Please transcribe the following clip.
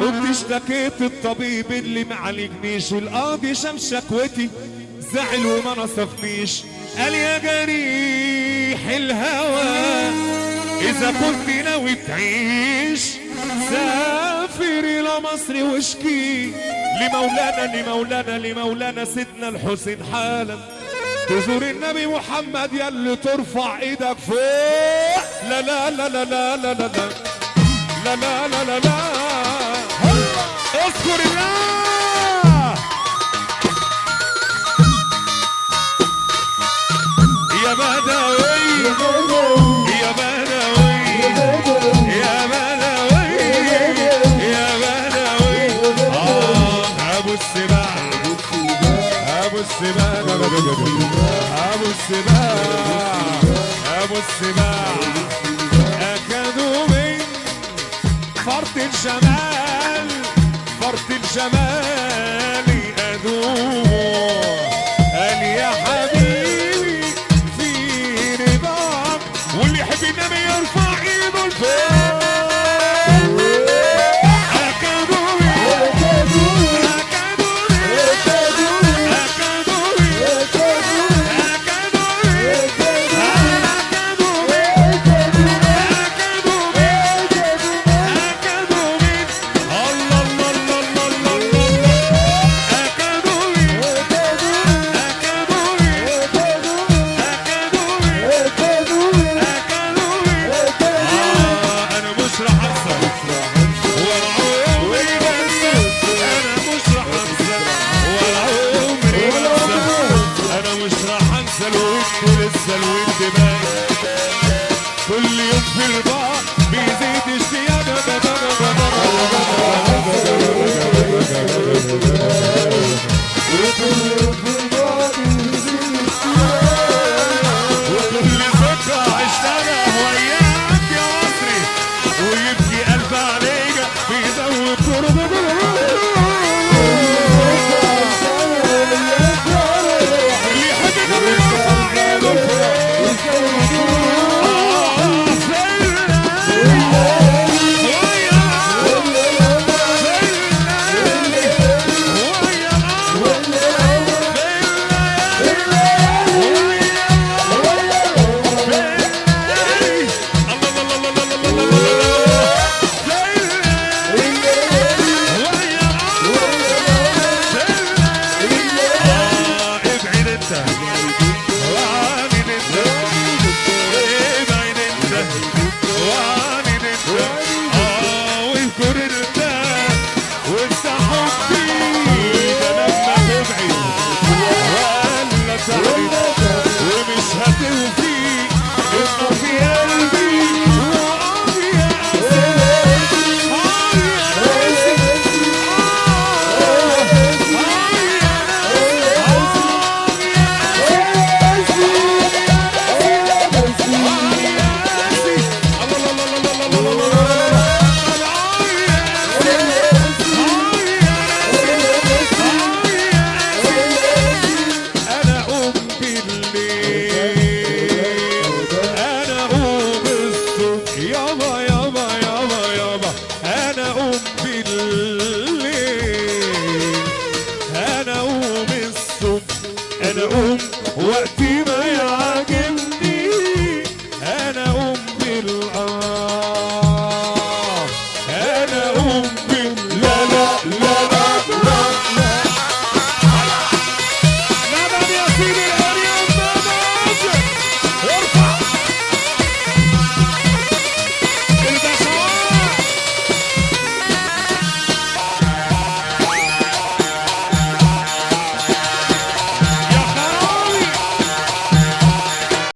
اشتكيت الطبيب اللي معالجنيش، والقاضي شاف شكوتي زعل وما نصفنيش. قال يا جريح الهوى إذا كنت ناوي تعيش سافر إلى مصر واشكي لمولانا سيدنا الحسين حالا. تزور النبي محمد ياللي ترفع ايدك فوق. لا لا لا لا لا لا لا لا لا لا لا لا اذكر الله يا بدوي يا بدوي يا بدوي يا بدوي. ابو السباع ابو السباع ابو السباع ابو السباع اكادوا من فرط الجمال فرط الجمال ادوم. قال يا حبيبي في رضاك واللي يحب النبي يرفع ايده لفوق. كل يوم في البعض بيزيد اشتياق وكل ذكرى عشتها وياك يا مصري ويبكي قلب عليك بيزود